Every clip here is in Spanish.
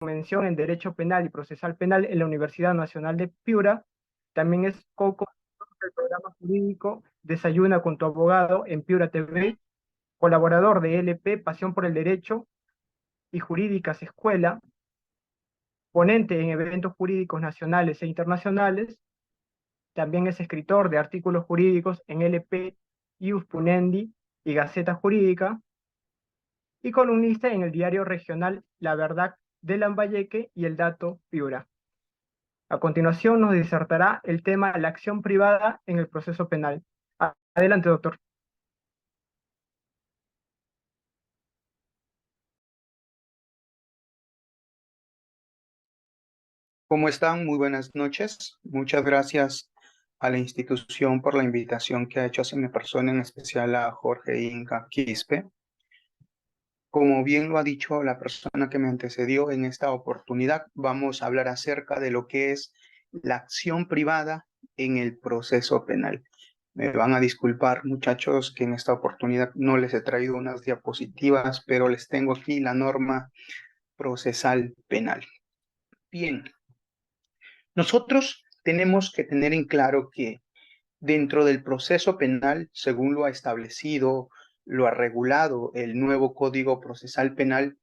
mención en Derecho Penal y Procesal Penal en la Universidad Nacional de Piura. También es co-conductor del programa jurídico Desayuna con tu abogado en Piura TV, colaborador de LP Pasión por el Derecho y Jurídicas Escuela, ponente en eventos jurídicos nacionales e internacionales. También es escritor de artículos jurídicos en LP, Ius Punendi y Gaceta Jurídica, y columnista en el diario regional La Verdad de Lambayeque y El Dato Piura. A continuación nos disertará el tema la acción privada en el proceso penal. Adelante, doctor. ¿Cómo están? Muy buenas noches. Muchas gracias a la institución por la invitación que ha hecho hacia mi persona, en especial a Jorge Inca Quispe. Como bien lo ha dicho la persona que me antecedió, en esta oportunidad vamos a hablar acerca de lo que es la acción privada en el proceso penal. Me van a disculpar, muchachos, que en esta oportunidad no les he traído unas diapositivas, pero les tengo aquí la norma procesal penal. Bien. Nosotros tenemos que tener en claro que dentro del proceso penal, según lo ha establecido, lo ha regulado el nuevo Código Procesal Penal,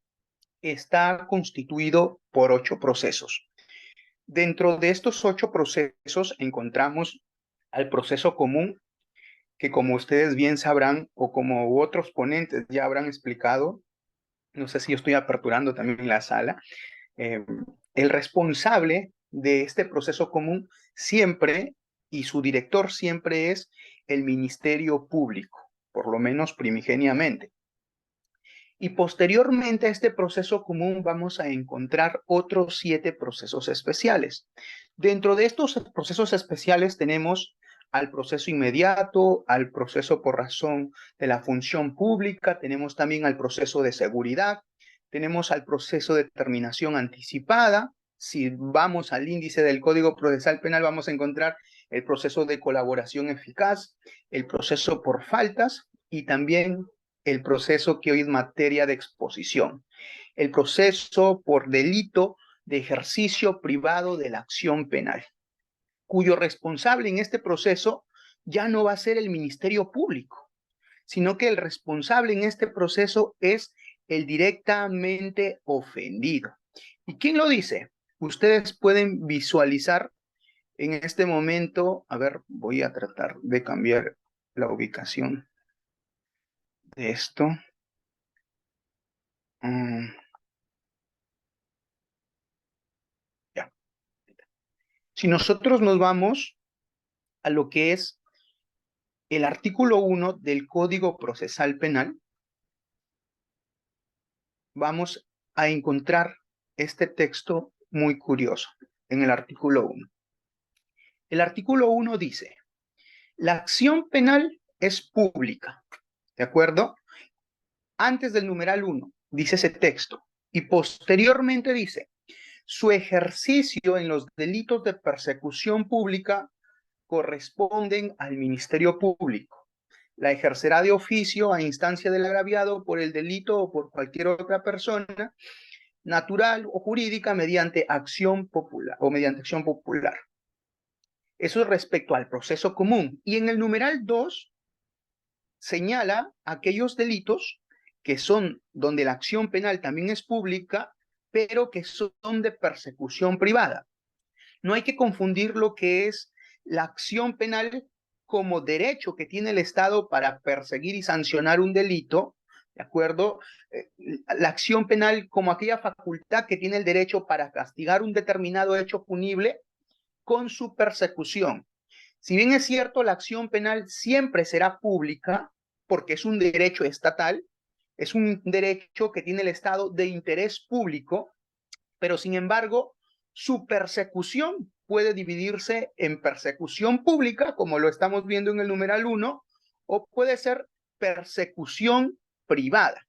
está constituido por 8 procesos. Dentro de estos 8 procesos encontramos al proceso común, que como ustedes bien sabrán, o como otros ponentes ya habrán explicado, no sé si yo estoy aperturando también la sala, eh, el responsable de este proceso común siempre y su director siempre es el Ministerio Público, por lo menos primigeniamente. Y posteriormente a este proceso común vamos a encontrar otros 7 procesos especiales. Dentro de estos procesos especiales tenemos al proceso inmediato, al proceso por razón de la función pública, tenemos también al proceso de seguridad, tenemos al proceso de determinación anticipada. Si vamos al índice del Código Procesal Penal vamos a encontrar el proceso de colaboración eficaz, el proceso por faltas y también el proceso que hoy es materia de exposición, el proceso por delito de ejercicio privado de la acción penal, cuyo responsable en este proceso ya no va a ser el Ministerio Público, sino que el responsable en este proceso es el directamente ofendido. ¿Y quién lo dice? Ustedes pueden visualizar en este momento, a ver, voy a tratar de cambiar la ubicación de esto. Ya. Si nosotros nos vamos a lo que es el artículo 1 del Código Procesal Penal, vamos a encontrar este texto muy curioso en el artículo 1. El artículo 1 dice, la acción penal es pública, ¿de acuerdo? Antes del numeral 1 dice ese texto y posteriormente dice, su ejercicio en los delitos de persecución pública corresponden al Ministerio Público. La ejercerá de oficio a instancia del agraviado por el delito o por cualquier otra persona, natural o jurídica, mediante acción popular o mediante acción popular. Eso es respecto al proceso común. Y en el numeral 2 señala aquellos delitos que son donde la acción penal también es pública, pero que son de persecución privada. No hay que confundir lo que es la acción penal como derecho que tiene el Estado para perseguir y sancionar un delito, ¿de acuerdo? La acción penal como aquella facultad que tiene el derecho para castigar un determinado hecho punible con su persecución. Si bien es cierto, la acción penal siempre será pública porque es un derecho estatal, es un derecho que tiene el Estado de interés público, pero sin embargo, su persecución puede dividirse en persecución pública, como lo estamos viendo en el numeral 1, o puede ser persecución privada.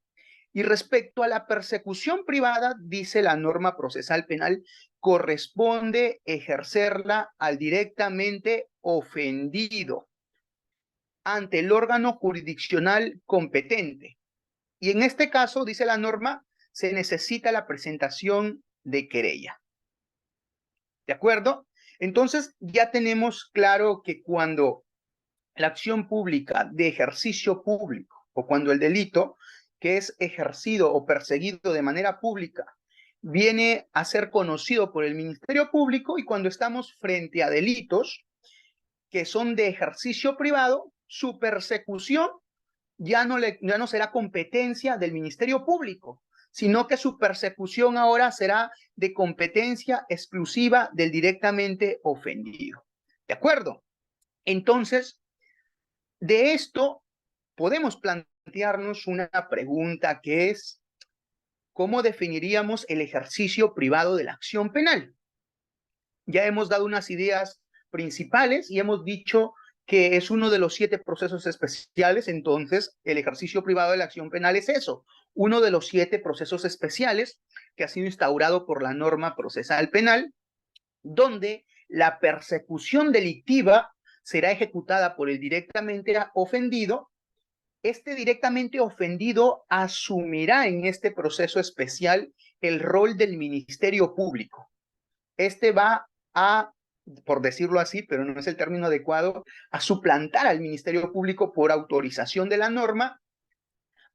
Y respecto a la persecución privada, dice la norma procesal penal, corresponde ejercerla al directamente ofendido ante el órgano jurisdiccional competente. Y en este caso, dice la norma, se necesita la presentación de querella. ¿De acuerdo? Entonces, ya tenemos claro que cuando la acción pública de ejercicio público o cuando el delito que es ejercido o perseguido de manera pública viene a ser conocido por el Ministerio Público y cuando estamos frente a delitos que son de ejercicio privado, su persecución ya no será competencia del Ministerio Público, sino que su persecución ahora será de competencia exclusiva del directamente ofendido. ¿De acuerdo? Entonces, de esto podemos plantearnos una pregunta que es, ¿cómo definiríamos el ejercicio privado de la acción penal? Ya hemos dado unas ideas principales y hemos dicho que es uno de los 7 procesos especiales, entonces el ejercicio privado de la acción penal es eso, uno de los 7 procesos especiales que ha sido instaurado por la norma procesal penal, donde la persecución delictiva será ejecutada por el directamente ofendido. Este directamente ofendido asumirá en este proceso especial el rol del Ministerio Público. Este va a, por decirlo así, pero no es el término adecuado, a suplantar al Ministerio Público por autorización de la norma,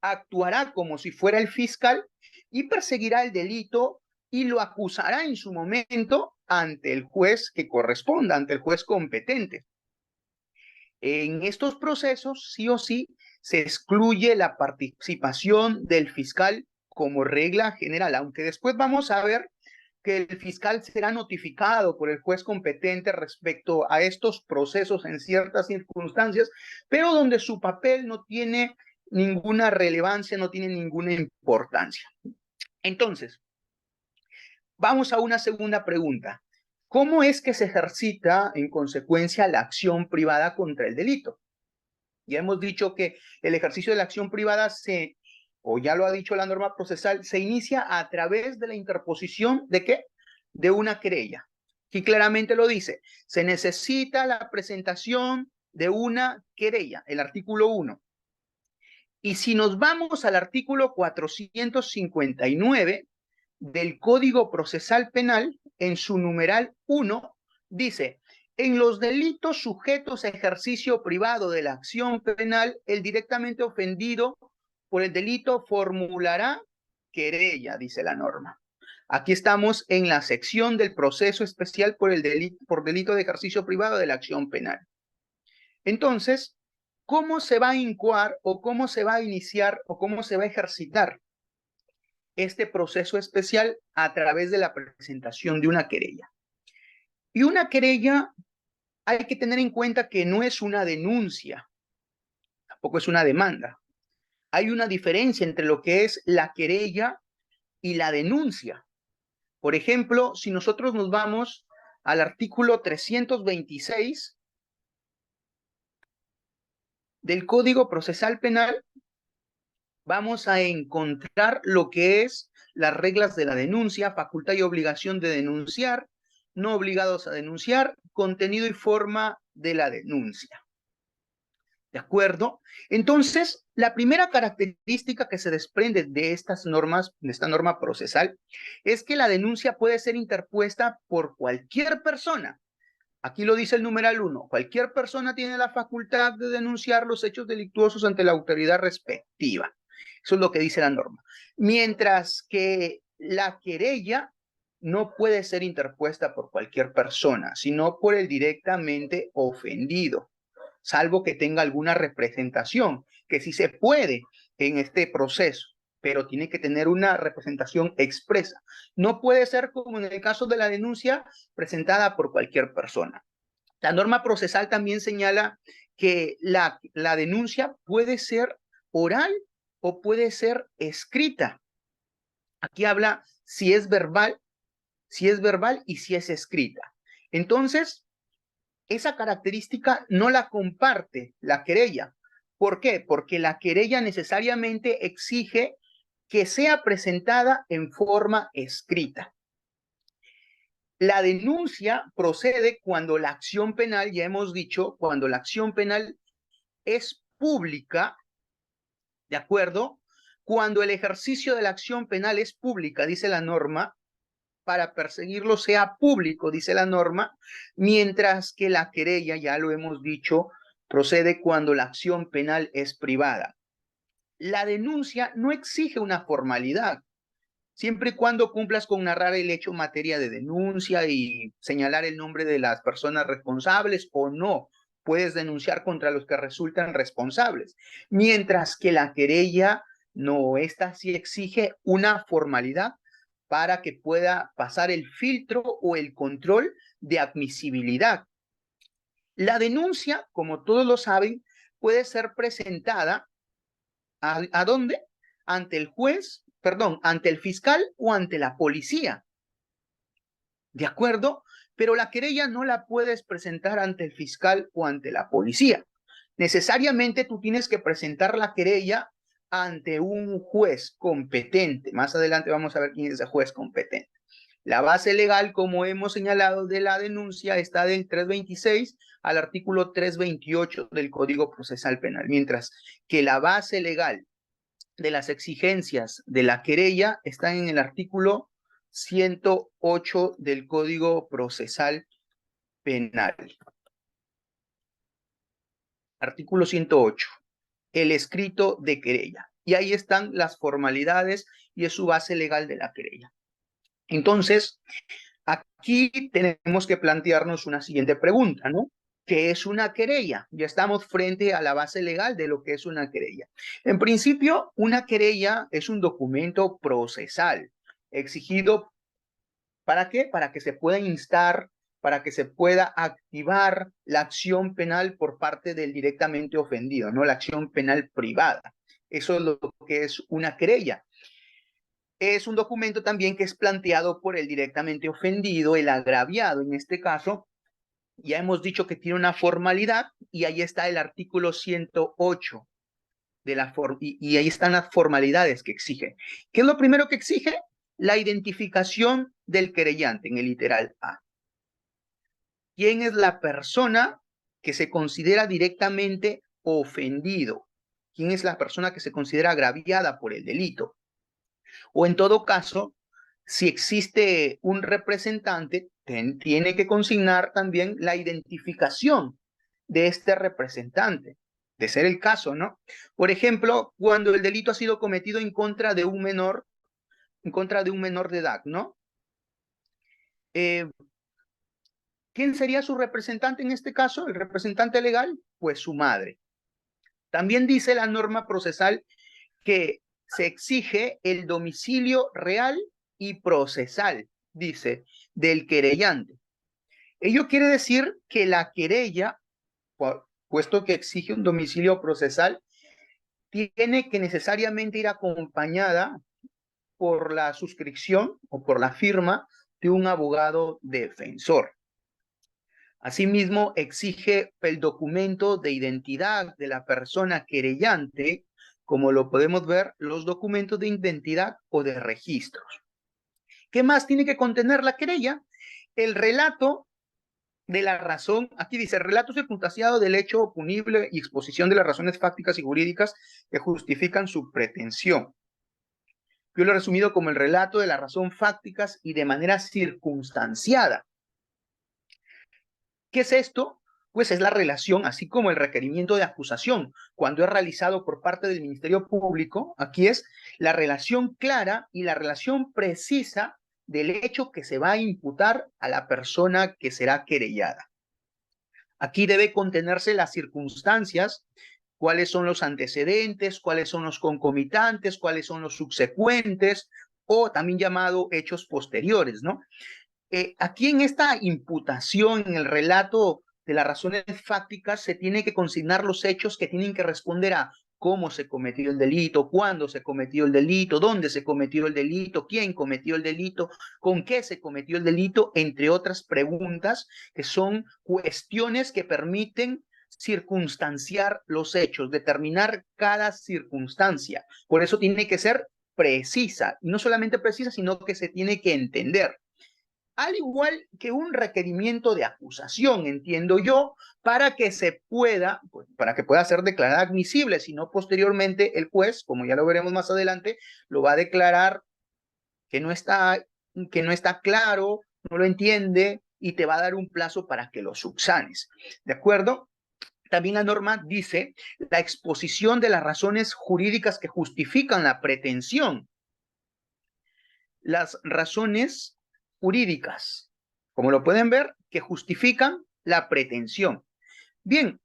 actuará como si fuera el fiscal y perseguirá el delito y lo acusará en su momento ante el juez que corresponda, ante el juez competente. En estos procesos, sí o sí, se excluye la participación del fiscal como regla general, aunque después vamos a ver que el fiscal será notificado por el juez competente respecto a estos procesos en ciertas circunstancias, pero donde su papel no tiene ninguna relevancia, no tiene ninguna importancia. Entonces, vamos a una segunda pregunta. ¿Cómo es que se ejercita en consecuencia la acción privada contra el delito? Ya hemos dicho que el ejercicio de la acción privada o ya lo ha dicho la norma procesal, se inicia a través de la interposición ¿de qué? De una querella. Aquí claramente lo dice, se necesita la presentación de una querella, el artículo 1. Y si nos vamos al artículo 459 del Código Procesal Penal, en su numeral 1, dice, en los delitos sujetos a ejercicio privado de la acción penal, el directamente ofendido por el delito formulará querella, dice la norma. Aquí estamos en la sección del proceso especial por delito de ejercicio privado de la acción penal. Entonces, ¿cómo se va a incoar o cómo se va a iniciar o cómo se va a ejercitar este proceso especial? A través de la presentación de una querella? Y una querella hay que tener en cuenta que no es una denuncia, tampoco es una demanda. Hay una diferencia entre lo que es la querella y la denuncia. Por ejemplo, si nosotros nos vamos al artículo 326 del Código Procesal Penal, vamos a encontrar lo que es las reglas de la denuncia, facultad y obligación de denunciar, no obligados a denunciar, contenido y forma de la denuncia. ¿De acuerdo? Entonces, la primera característica que se desprende de estas normas, de esta norma procesal, es que la denuncia puede ser interpuesta por cualquier persona. Aquí lo dice el numeral 1. Cualquier persona tiene la facultad de denunciar los hechos delictuosos ante la autoridad respectiva. Eso es lo que dice la norma. Mientras que la querella no puede ser interpuesta por cualquier persona, sino por el directamente ofendido, salvo que tenga alguna representación, que sí se puede en este proceso, pero tiene que tener una representación expresa. No puede ser como en el caso de la denuncia presentada por cualquier persona. La norma procesal también señala que la denuncia puede ser oral o puede ser escrita. Aquí habla si es verbal y si es escrita. Entonces, esa característica no la comparte la querella. ¿Por qué? Porque la querella necesariamente exige que sea presentada en forma escrita. La denuncia procede cuando la acción penal, ya hemos dicho, cuando la acción penal es pública, ¿de acuerdo? Cuando el ejercicio de la acción penal es pública, dice la norma, para perseguirlo sea público, dice la norma, mientras que la querella, ya lo hemos dicho, procede cuando la acción penal es privada. La denuncia no exige una formalidad, siempre y cuando cumplas con narrar el hecho en materia de denuncia y señalar el nombre de las personas responsables o no. Puedes denunciar contra los que resultan responsables, mientras que la querella no, esta sí exige una formalidad para que pueda pasar el filtro o el control de admisibilidad. La denuncia, como todos lo saben, puede ser presentada ¿a dónde? Ante el juez, perdón, ante el fiscal o ante la policía. ¿De acuerdo? Pero la querella no la puedes presentar ante el fiscal o ante la policía. Necesariamente tú tienes que presentar la querella ante un juez competente. Más adelante vamos a ver quién es ese juez competente. La base legal, como hemos señalado, de la denuncia está del 326 al artículo 328 del Código Procesal Penal, mientras que la base legal de las exigencias de la querella está en el artículo 108 del Código Procesal Penal. Artículo 108, el escrito de querella. Y ahí están las formalidades y es su base legal de la querella. Entonces, aquí tenemos que plantearnos una siguiente pregunta, ¿no? ¿Qué es una querella? Ya estamos frente a la base legal de lo que es una querella. En principio, una querella es un documento procesal exigido, ¿para qué? Para que se pueda instar, para que se pueda activar la acción penal por parte del directamente ofendido, ¿no? La acción penal privada. Eso es lo que es una querella. Es un documento también que es planteado por el directamente ofendido, el agraviado en este caso. Ya hemos dicho que tiene una formalidad y ahí está el artículo 108 de la y ahí están las formalidades que exige. ¿Qué es lo primero que exige? La identificación del querellante en el literal A. ¿Quién es la persona que se considera directamente ofendido? ¿Quién es la persona que se considera agraviada por el delito? O en todo caso, si existe un representante, tiene que consignar también la identificación de este representante, de ser el caso, ¿no? Por ejemplo, cuando el delito ha sido cometido en contra de un menor, de edad, ¿no? ¿Quién sería su representante en este caso? El representante legal, pues su madre. También dice la norma procesal que se exige el domicilio real y procesal, dice, del querellante. Ello quiere decir que la querella, puesto que exige un domicilio procesal, tiene que necesariamente ir acompañada por la suscripción o por la firma de un abogado defensor. Asimismo, exige el documento de identidad de la persona querellante, como lo podemos ver, los documentos de identidad o de registros. ¿Qué más tiene que contener la querella? El relato de la razón, aquí dice, relato circunstanciado del hecho punible y exposición de las razones fácticas y jurídicas que justifican su pretensión. Yo lo he resumido como el relato de las razones fácticas y de manera circunstanciada. ¿Qué es esto? Pues es la relación, así como el requerimiento de acusación, cuando es realizado por parte del Ministerio Público, aquí es la relación clara y la relación precisa del hecho que se va a imputar a la persona que será querellada. Aquí debe contenerse las circunstancias, cuáles son los antecedentes, cuáles son los concomitantes, cuáles son los subsecuentes, o también llamado hechos posteriores, ¿no? Aquí en esta imputación, en el relato de las razones fácticas, se tiene que consignar los hechos que tienen que responder a cómo se cometió el delito, cuándo se cometió el delito, dónde se cometió el delito, quién cometió el delito, con qué se cometió el delito, entre otras preguntas que son cuestiones que permiten circunstanciar los hechos, determinar cada circunstancia. Por eso tiene que ser precisa, y no solamente precisa, sino que se tiene que entender. Al igual que un requerimiento de acusación, entiendo yo, para que se pueda, pues, para que pueda ser declarada admisible, si no posteriormente el juez, como ya lo veremos más adelante, lo va a declarar que no está que no está claro, no lo entiende y te va a dar un plazo para que lo subsanes. ¿De acuerdo? También la norma dice la exposición de las razones jurídicas que justifican la pretensión. Las razones jurídicas, como lo pueden ver, que justifican la pretensión. Bien,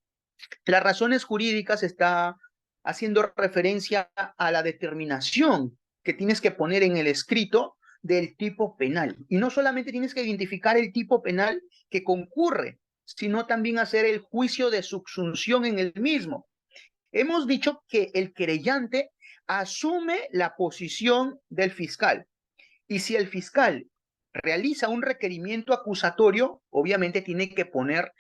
las razones jurídicas está haciendo referencia a la determinación que tienes que poner en el escrito del tipo penal. Y no solamente tienes que identificar el tipo penal que concurre, sino también hacer el juicio de subsunción en el mismo. Hemos dicho que el querellante asume la posición del fiscal. Y si el fiscal realiza un requerimiento acusatorio, obviamente tiene que poner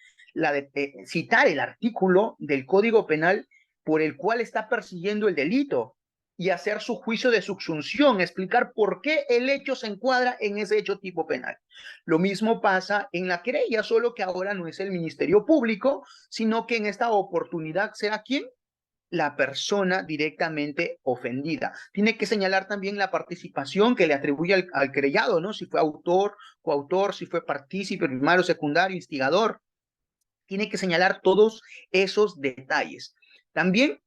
citar el artículo del Código Penal por el cual está persiguiendo el delito y hacer su juicio de subsunción, explicar por qué el hecho se encuadra en ese hecho tipo penal. Lo mismo pasa en la querella, solo que ahora no es el Ministerio Público, sino que en esta oportunidad será ¿quién? La persona directamente ofendida. Tiene que señalar también la participación que le atribuye al querellado, ¿no? Si fue autor, coautor, si fue partícipe, primario, secundario, instigador. Tiene que señalar todos esos detalles. También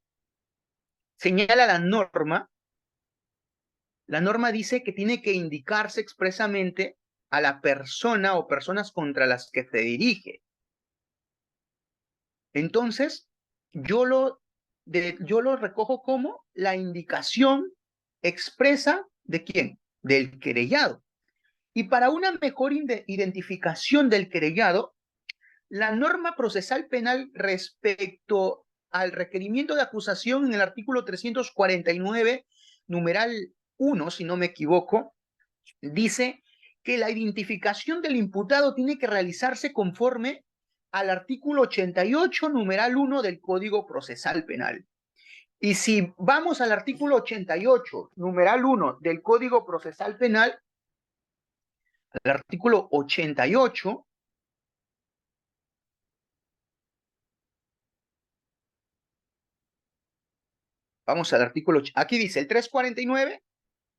señala la norma dice que tiene que indicarse expresamente a la persona o personas contra las que se dirige. Entonces, yo lo recojo como la indicación expresa ¿de quién? Del querellado. Y para una mejor identificación del querellado, la norma procesal penal respecto al requerimiento de acusación en el artículo 349, numeral 1, si no me equivoco, dice que la identificación del imputado tiene que realizarse conforme al artículo 88, numeral 1 del Código Procesal Penal. Y si vamos al artículo 88, numeral 1 del Código Procesal Penal, al artículo 88, vamos al artículo, aquí dice el 349,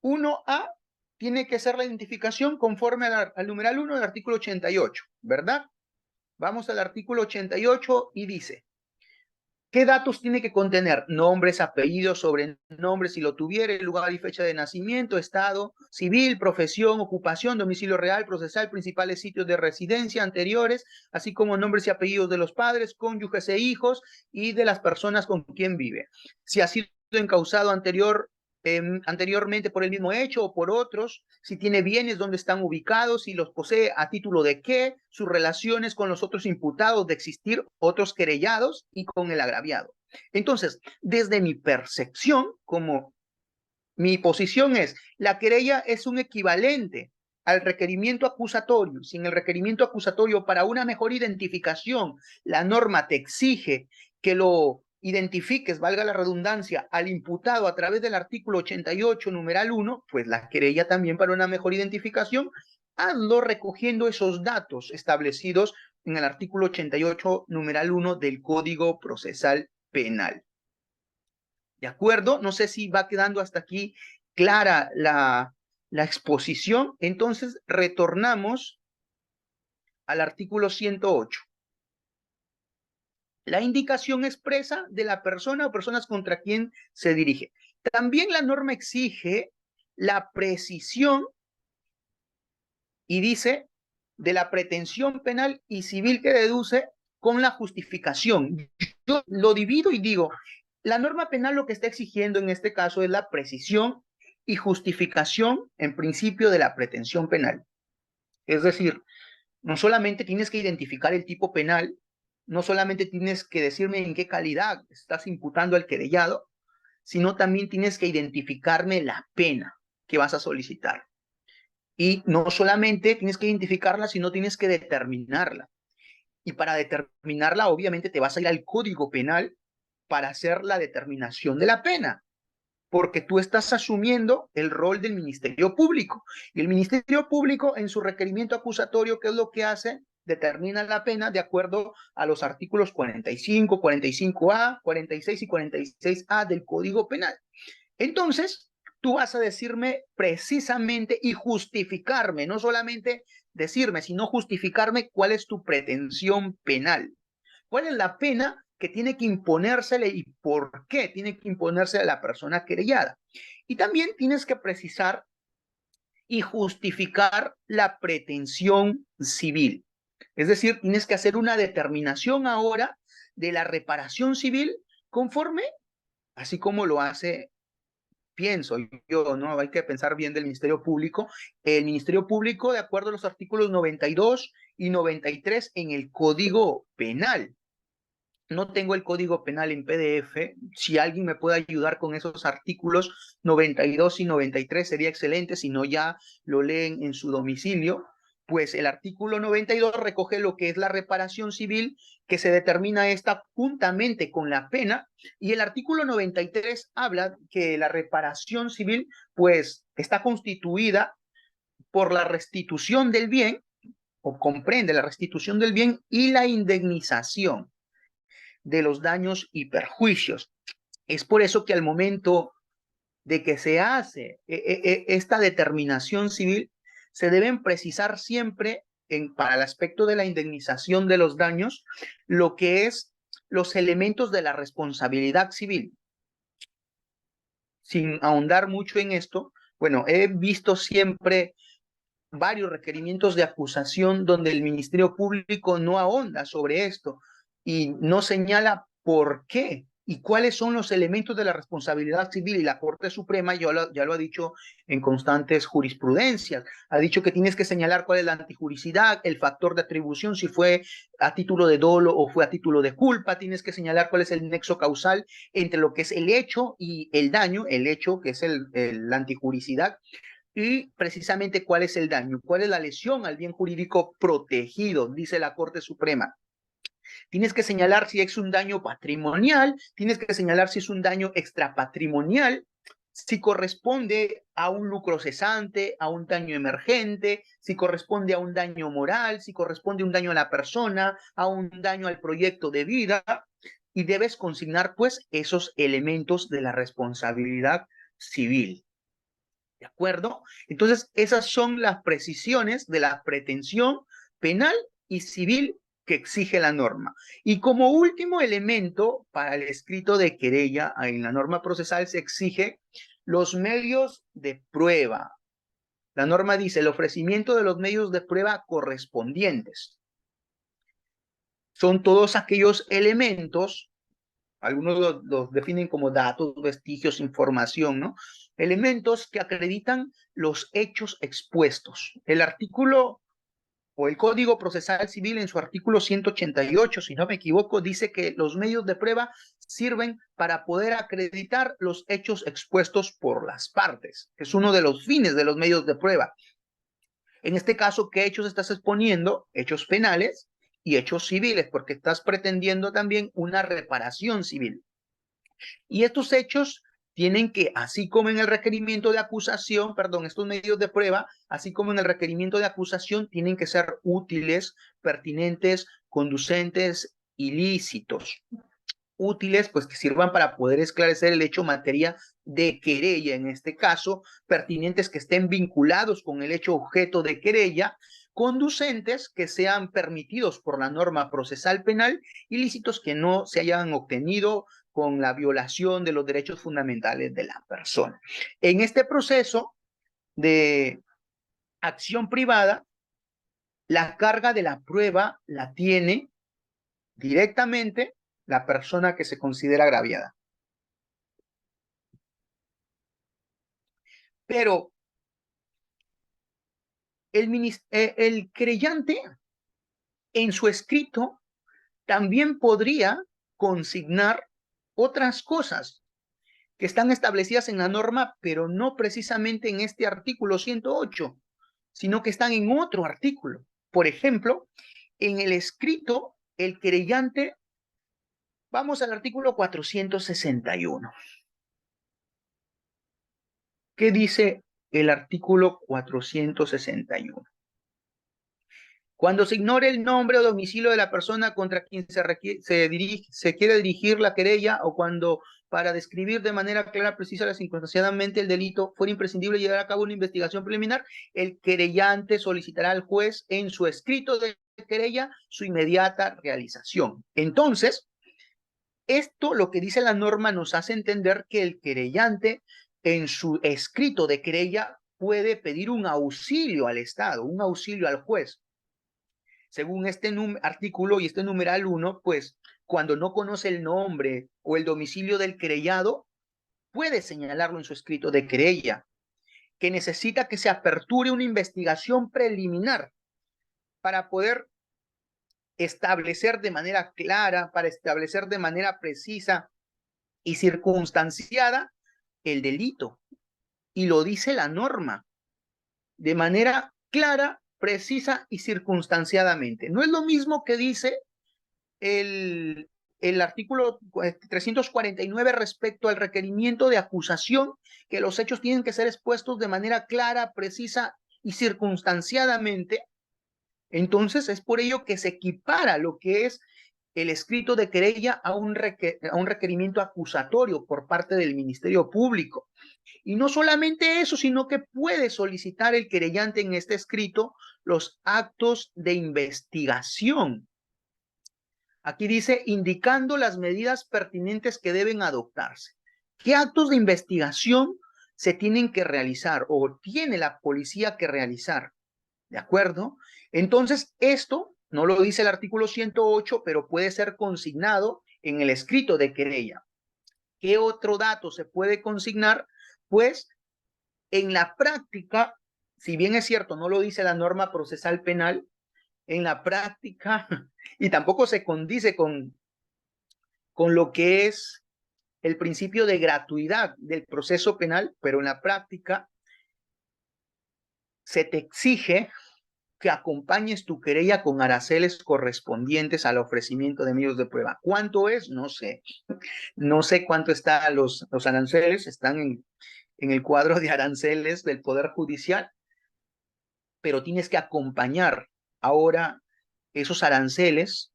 1A, tiene que ser la identificación conforme al numeral 1 del artículo 88, ¿verdad? Vamos al artículo 88 y dice, ¿qué datos tiene que contener? Nombres, apellidos, sobrenombres, si lo tuviera, lugar y fecha de nacimiento, estado civil, profesión, ocupación, domicilio real, procesal, principales sitios de residencia anteriores, así como nombres y apellidos de los padres, cónyuges e hijos y de las personas con quien vive. Si ha sido encausado anteriormente por el mismo hecho o por otros, si tiene bienes, dónde están ubicados, si los posee, a título de qué, sus relaciones con los otros imputados, de existir otros querellados y con el agraviado. Entonces, desde mi percepción, como mi posición es, la querella es un equivalente al requerimiento acusatorio. Si en el requerimiento acusatorio, para una mejor identificación, la norma te exige que lo identifiques, valga la redundancia, al imputado a través del artículo 88, numeral 1, pues la querella también para una mejor identificación, hazlo recogiendo esos datos establecidos en el artículo 88, numeral 1 del Código Procesal Penal. ¿De acuerdo? No sé si va quedando hasta aquí clara la exposición. Entonces, retornamos al artículo 108. La indicación expresa de la persona o personas contra quien se dirige. También la norma exige la precisión y dice de la pretensión penal y civil que deduce con la justificación. Yo lo divido y digo, la norma penal lo que está exigiendo en este caso es la precisión y justificación en principio de la pretensión penal. Es decir, no solamente tienes que identificar el tipo penal, no solamente tienes que decirme en qué calidad estás imputando al querellado, sino también tienes que identificarme la pena que vas a solicitar. Y no solamente tienes que identificarla, sino tienes que determinarla. Y para determinarla, obviamente, te vas a ir al Código Penal para hacer la determinación de la pena, porque tú estás asumiendo el rol del Ministerio Público. Y el Ministerio Público, en su requerimiento acusatorio, ¿qué es lo que hace? Determina la pena de acuerdo a los artículos 45, 45A, 46 y 46A del Código Penal. Entonces, tú vas a decirme precisamente y justificarme, no solamente decirme, sino justificarme cuál es tu pretensión penal. ¿Cuál es la pena que tiene que imponérsele y por qué tiene que imponérsele a la persona querellada? Y también tienes que precisar y justificar la pretensión civil. Es decir, tienes que hacer una determinación ahora de la reparación civil conforme, así como lo hace, pienso yo, ¿no? Hay que pensar bien del Ministerio Público. El Ministerio Público, de acuerdo a los artículos 92 y 93 en el Código Penal. No tengo el Código Penal en PDF. Si alguien me puede ayudar con esos artículos 92 y 93 sería excelente. Si no, ya lo leen en su domicilio. Pues el artículo 92 recoge lo que es la reparación civil, que se determina esta juntamente con la pena. Y el artículo 93 habla que la reparación civil, pues, está constituida por la restitución del bien, o comprende la restitución del bien y la indemnización de los daños y perjuicios. Es por eso que al momento de que se hace esta determinación civil, se deben precisar siempre para el aspecto de la indemnización de los daños, lo que es los elementos de la responsabilidad civil. Sin ahondar mucho en esto, bueno, he visto siempre varios requerimientos de acusación donde el Ministerio Público no ahonda sobre esto y no señala por qué y cuáles son los elementos de la responsabilidad civil. Y la Corte Suprema ya lo ha dicho en constantes jurisprudencias. Ha dicho que tienes que señalar cuál es la antijuricidad, el factor de atribución, si fue a título de dolo o fue a título de culpa. Tienes que señalar cuál es el nexo causal entre lo que es el hecho y el daño, el hecho que es la antijuricidad, y precisamente cuál es el daño, cuál es la lesión al bien jurídico protegido, dice la Corte Suprema. Tienes que señalar si es un daño patrimonial, tienes que señalar si es un daño extrapatrimonial, si corresponde a un lucro cesante, a un daño emergente, si corresponde a un daño moral, si corresponde a un daño a la persona, a un daño al proyecto de vida, y debes consignar pues esos elementos de la responsabilidad civil. ¿De acuerdo? Entonces, esas son las precisiones de la pretensión penal y civil que exige la norma. Y como último elemento para el escrito de querella en la norma procesal se exige los medios de prueba. La norma dice el ofrecimiento de los medios de prueba correspondientes. Son todos aquellos elementos, algunos los definen como datos, vestigios, información, ¿no? Elementos que acreditan los hechos expuestos. El artículo o el Código Procesal Civil en su artículo 188, si no me equivoco, dice que los medios de prueba sirven para poder acreditar los hechos expuestos por las partes. Es uno de los fines de los medios de prueba. En este caso, ¿qué hechos estás exponiendo? Hechos penales y hechos civiles, porque estás pretendiendo también una reparación civil. Y estos hechos tienen que, así como en el requerimiento de acusación, perdón, estos medios de prueba, así como en el requerimiento de acusación, tienen que ser útiles, pertinentes, conducentes, ilícitos. Útiles, pues que sirvan para poder esclarecer el hecho materia de querella, en este caso, pertinentes que estén vinculados con el hecho objeto de querella, conducentes que sean permitidos por la norma procesal penal, ilícitos que no se hayan obtenido con la violación de los derechos fundamentales de la persona. En este proceso de acción privada, la carga de la prueba la tiene directamente la persona que se considera agraviada. Pero el creyente en su escrito también podría consignar otras cosas que están establecidas en la norma, pero no precisamente en este artículo 108, sino que están en otro artículo. Por ejemplo, en el escrito, el creyente, vamos al artículo 461. ¿Qué dice el artículo 461? Cuando se ignore el nombre o domicilio de la persona contra quien se quiere dirigir la querella, o cuando para describir de manera clara, precisa y circunstanciadamente el delito fuera imprescindible llevar a cabo una investigación preliminar, el querellante solicitará al juez en su escrito de querella su inmediata realización. Entonces, esto, lo que dice la norma, nos hace entender que el querellante en su escrito de querella puede pedir un auxilio al Estado, un auxilio al juez. Según este artículo y este numeral 1, pues cuando no conoce el nombre o el domicilio del querellado, puede señalarlo en su escrito de querella, que necesita que se aperture una investigación preliminar para poder establecer de manera clara, para establecer de manera precisa y circunstanciada el delito. Y lo dice la norma, de manera clara, precisa y circunstanciadamente. No es lo mismo que dice el artículo 349 respecto al requerimiento de acusación, que los hechos tienen que ser expuestos de manera clara, precisa y circunstanciadamente. Entonces es por ello que se equipara lo que es el escrito de querella a un requerimiento acusatorio por parte del Ministerio Público. Y no solamente eso, sino que puede solicitar el querellante en este escrito los actos de investigación. Aquí dice, indicando las medidas pertinentes que deben adoptarse. ¿Qué actos de investigación se tienen que realizar o tiene la policía que realizar? ¿De acuerdo? Entonces, esto no lo dice el artículo 108, pero puede ser consignado en el escrito de querella. ¿Qué otro dato se puede consignar? Pues en la práctica, si bien es cierto, no lo dice la norma procesal penal, en la práctica, y tampoco se condice con lo que es el principio de gratuidad del proceso penal, pero en la práctica se te exige que acompañes tu querella con aranceles correspondientes al ofrecimiento de medios de prueba. ¿Cuánto es? No sé. No sé cuánto están los aranceles, están en el cuadro de aranceles del Poder Judicial, pero tienes que acompañar ahora esos aranceles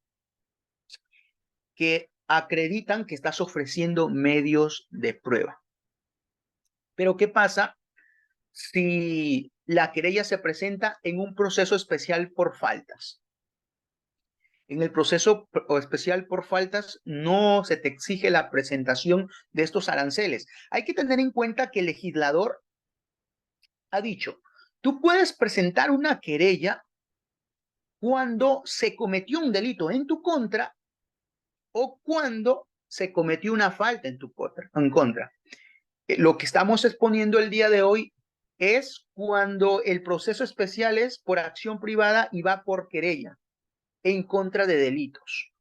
que acreditan que estás ofreciendo medios de prueba. Pero ¿qué pasa si la querella se presenta en un proceso especial por faltas? En el proceso especial por faltas no se te exige la presentación de estos aranceles. Hay que tener en cuenta que el legislador ha dicho, tú puedes presentar una querella cuando se cometió un delito en tu contra o cuando se cometió una falta en tu contra. Lo que estamos exponiendo el día de hoy es cuando el proceso especial es por acción privada y va por querella en contra de delitos,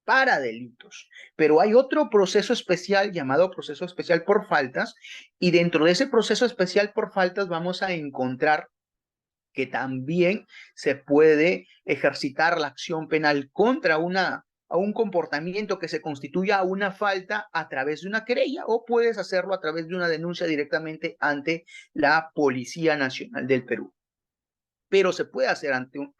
para delitos. Pero hay otro proceso especial llamado proceso especial por faltas, y dentro de ese proceso especial por faltas vamos a encontrar que también se puede ejercitar la acción penal contra a un comportamiento que se constituya una falta a través de una querella, o puedes hacerlo a través de una denuncia directamente ante la Policía Nacional del Perú. Pero se puede hacer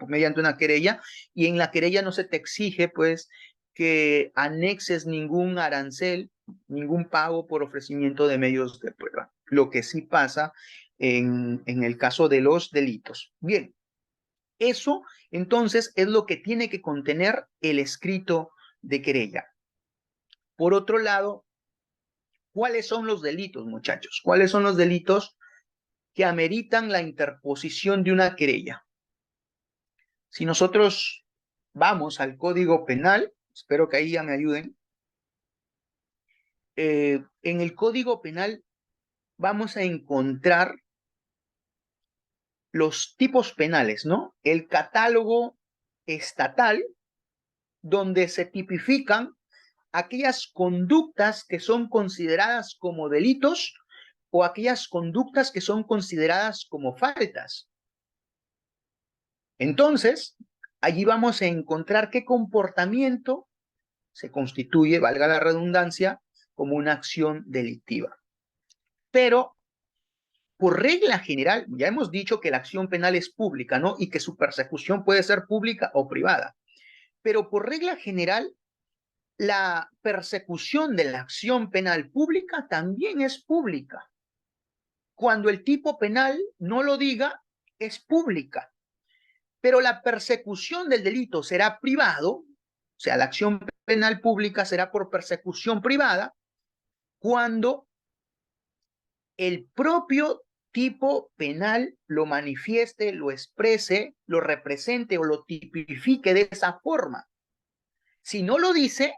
mediante una querella, y en la querella no se te exige pues que anexes ningún arancel, ningún pago por ofrecimiento de medios de prueba. Lo que sí pasa en el caso de los delitos. Bien, eso entonces es lo que tiene que contener el escrito de querella. Por otro lado, ¿cuáles son los delitos, muchachos? ¿Cuáles son los delitos que ameritan la interposición de una querella? Si nosotros vamos al Código Penal, espero que ahí ya me ayuden, en el Código Penal vamos a encontrar los tipos penales, ¿no? El catálogo estatal, donde se tipifican aquellas conductas que son consideradas como delitos o aquellas conductas que son consideradas como faltas. Entonces, allí vamos a encontrar qué comportamiento se constituye, valga la redundancia, como una acción delictiva. Pero por regla general, ya hemos dicho que la acción penal es pública, ¿no? Y que su persecución puede ser pública o privada. Pero por regla general, la persecución de la acción penal pública también es pública. Cuando el tipo penal no lo diga, es pública. Pero la persecución del delito será privado, o sea, la acción penal pública será por persecución privada, cuando el propio tipo penal lo manifieste, lo exprese, lo represente o lo tipifique de esa forma. Si no lo dice,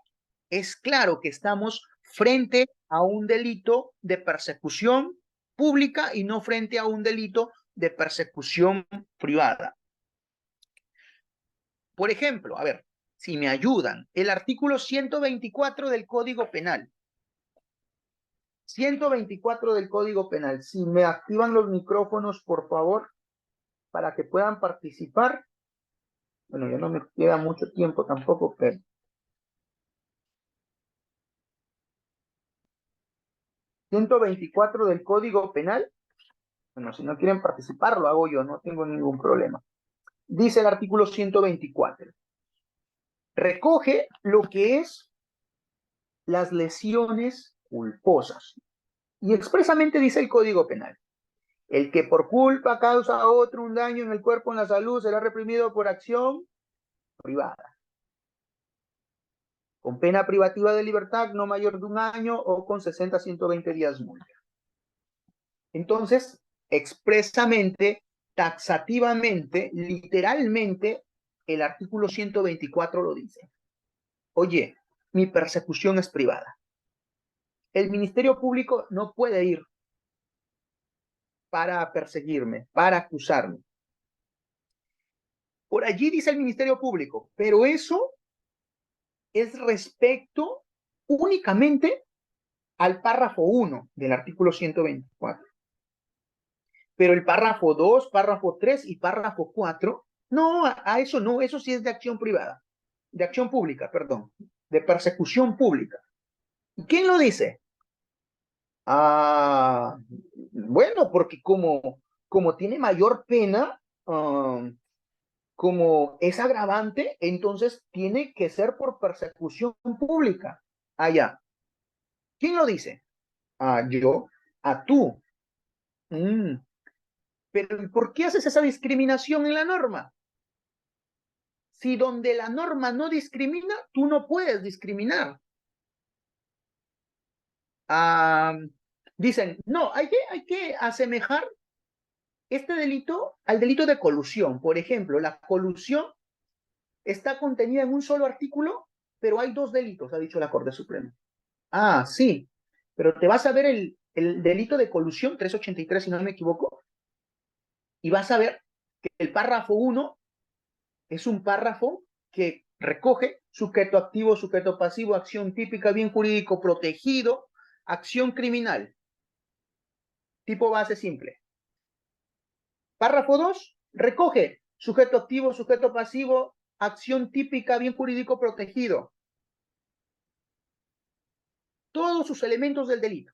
es claro que estamos frente a un delito de persecución pública y no frente a un delito de persecución privada. Por ejemplo, a ver, si me ayudan, el artículo 124 del Código Penal. 124 del Código Penal. Si me activan los micrófonos, por favor, para que puedan participar. Bueno, ya no me queda mucho tiempo tampoco, pero 124 del Código Penal. Bueno, si no quieren participar, lo hago yo, no tengo ningún problema. Dice el artículo 124. Recoge lo que es las lesiones culposas. Y expresamente dice el Código Penal. El que por culpa causa a otro un daño en el cuerpo o en la salud será reprimido por acción privada, con pena privativa de libertad no mayor de 1 año o con 60 a 120 días multa. Entonces, expresamente, taxativamente, literalmente, el artículo 124 lo dice. Oye, mi persecución es privada. El Ministerio Público no puede ir para perseguirme, para acusarme. Por allí dice el Ministerio Público, pero eso es respecto únicamente al párrafo 1 del artículo 124. Pero el párrafo 2, párrafo 3 y párrafo 4, no, a eso no, eso sí es de acción privada, de acción pública, perdón, de persecución pública. ¿Y quién lo dice? Bueno, porque como tiene mayor pena, como es agravante, entonces tiene que ser por persecución pública. Allá. ¿Quién lo dice? Yo, tú. Pero ¿por qué haces esa discriminación en la norma? Si donde la norma no discrimina, tú no puedes discriminar. Dicen, no, hay que asemejar este delito al delito de colusión. Por ejemplo, la colusión está contenida en un solo artículo, pero hay 2 delitos, ha dicho la Corte Suprema. Sí, pero te vas a ver el delito de colusión, 383, si no me equivoco, y vas a ver que el párrafo 1 es un párrafo que recoge sujeto activo, sujeto pasivo, acción típica, bien jurídico protegido, acción criminal. Tipo base simple. Párrafo 2 recoge sujeto activo, sujeto pasivo, acción típica, bien jurídico protegido. Todos sus elementos del delito.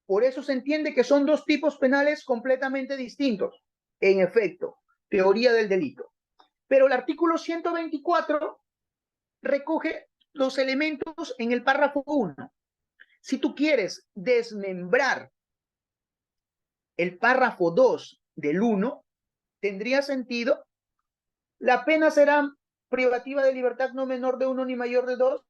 Por eso se entiende que son 2 tipos penales completamente distintos. En efecto, teoría del delito. Pero el artículo 124 recoge los elementos en el párrafo 1. Si tú quieres desmembrar el párrafo 2 del 1, tendría sentido. La pena será privativa de libertad no menor de 1 ni mayor de 2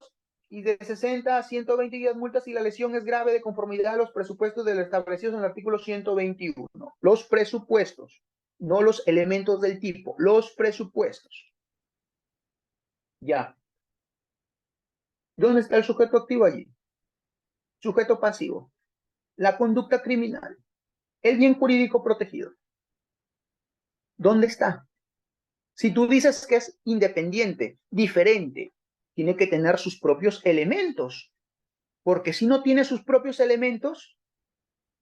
y de 60 a 120 días multas si la lesión es grave de conformidad a los presupuestos de lo establecidos en el artículo 121. Los presupuestos, no los elementos del tipo, los presupuestos. Ya. ¿Dónde está el sujeto activo allí? Sujeto pasivo. La conducta criminal. El bien jurídico protegido. ¿Dónde está? Si tú dices que es independiente, diferente, tiene que tener sus propios elementos, porque si no tiene sus propios elementos,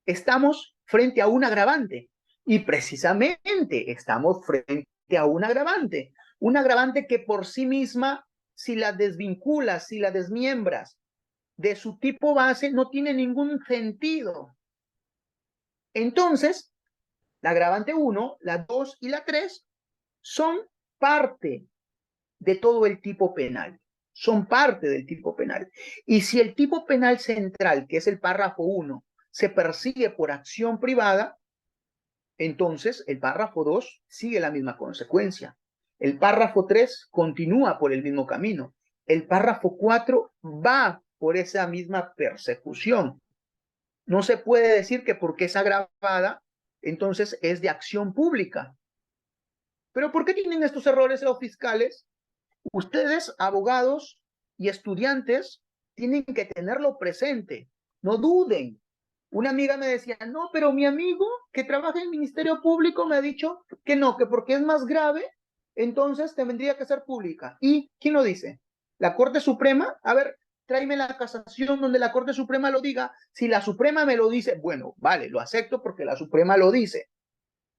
estamos frente a un agravante. Y precisamente estamos frente a un agravante que por sí misma, si la desvinculas, si la desmiembras de su tipo base, no tiene ningún sentido. Entonces, la agravante 1, la 2 y la 3 son parte de todo el tipo penal. Son parte del tipo penal. Y si el tipo penal central, que es el párrafo 1, se persigue por acción privada, entonces el párrafo 2 sigue la misma consecuencia. El párrafo 3 continúa por el mismo camino. El párrafo 4 va por esa misma persecución. No se puede decir que porque es agravada, entonces es de acción pública. ¿Pero por qué tienen estos errores los fiscales? Ustedes, abogados y estudiantes, tienen que tenerlo presente. No duden. Una amiga me decía, no, pero mi amigo que trabaja en el Ministerio Público me ha dicho que no, que porque es más grave, entonces tendría que ser pública. ¿Y quién lo dice? ¿La Corte Suprema? A ver, tráeme la casación donde la Corte Suprema lo diga. Si la Suprema me lo dice, bueno, vale, lo acepto porque la Suprema lo dice.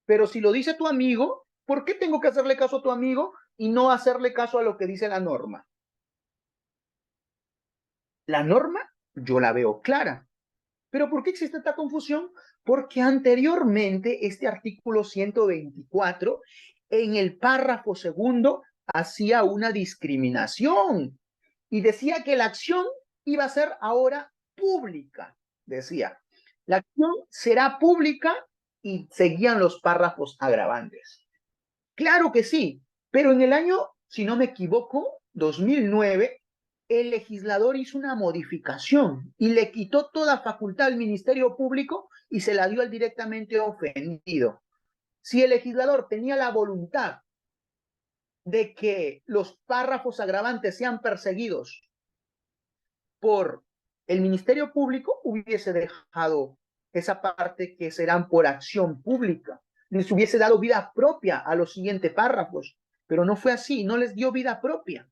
Pero si lo dice tu amigo, ¿por qué tengo que hacerle caso a tu amigo y no hacerle caso a lo que dice la norma? La norma yo la veo clara. ¿Pero por qué existe esta confusión? Porque anteriormente este artículo 124 en el párrafo segundo hacía una discriminación y decía que la acción iba a ser ahora pública. Decía, la acción será pública y seguían los párrafos agravantes. Claro que sí, pero en el año, si no me equivoco, 2009, el legislador hizo una modificación y le quitó toda facultad al Ministerio Público y se la dio al directamente ofendido. Si el legislador tenía la voluntad de que los párrafos agravantes sean perseguidos por el Ministerio Público, hubiese dejado esa parte que serán por acción pública. Les hubiese dado vida propia a los siguientes párrafos, pero no fue así, no les dio vida propia.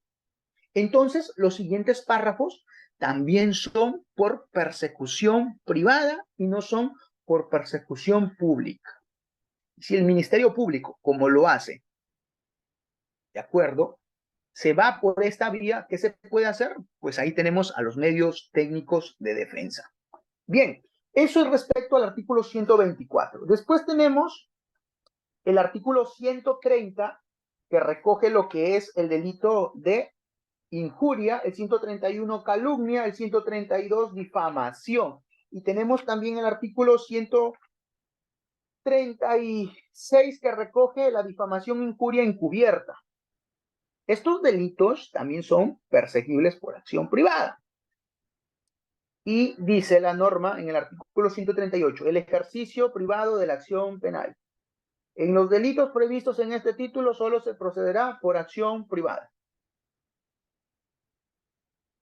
Entonces, los siguientes párrafos también son por persecución privada y no son por persecución pública. Si el Ministerio Público, como lo hace, ¿de acuerdo?, se va por esta vía, ¿qué se puede hacer? Pues ahí tenemos a los medios técnicos de defensa. Bien, eso es respecto al artículo 124. Después tenemos el artículo 130, que recoge lo que es el delito de injuria, el 131 calumnia, el 132 difamación. Y tenemos también el artículo 136 que recoge la difamación, injuria encubierta. Estos delitos también son perseguibles por acción privada. Y dice la norma en el artículo 138, el ejercicio privado de la acción penal. En los delitos previstos en este título solo se procederá por acción privada.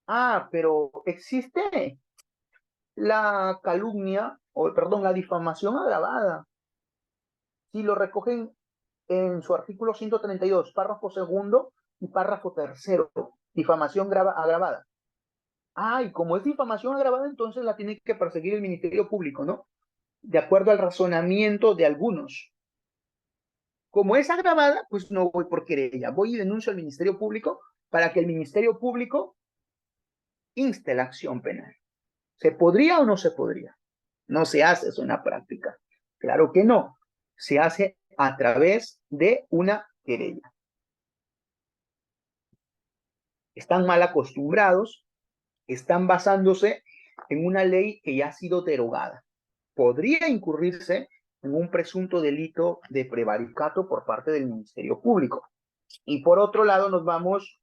Ah, pero existe la calumnia, o perdón, la difamación agravada. Si lo recogen en su artículo 132, párrafo segundo y párrafo tercero, difamación agravada. Ah, y como es difamación agravada, entonces la tiene que perseguir el Ministerio Público, ¿no? De acuerdo al razonamiento de algunos. Como es agravada, pues no voy por querella, voy y denuncio al Ministerio Público para que el Ministerio Público inste la acción penal. ¿Se podría o no se podría? No se hace eso en la práctica. Claro que no. Se hace a través de una querella. Están mal acostumbrados, están basándose en una ley que ya ha sido derogada. Podría incurrirse en un presunto delito de prevaricato por parte del Ministerio Público. Y por otro lado nos vamos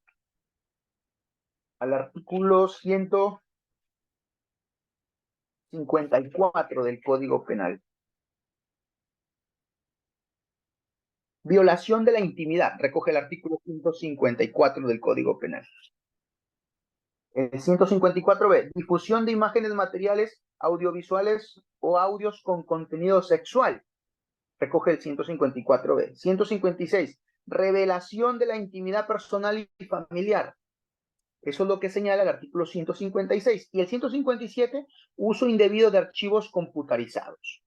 al artículo 154 del Código Penal. Violación de la intimidad, recoge el artículo 154 del Código Penal. El 154b, difusión de imágenes materiales, audiovisuales o audios con contenido sexual, recoge el 154b. 156, revelación de la intimidad personal y familiar. Eso es lo que señala el artículo 156. Y el 157, uso indebido de archivos computarizados.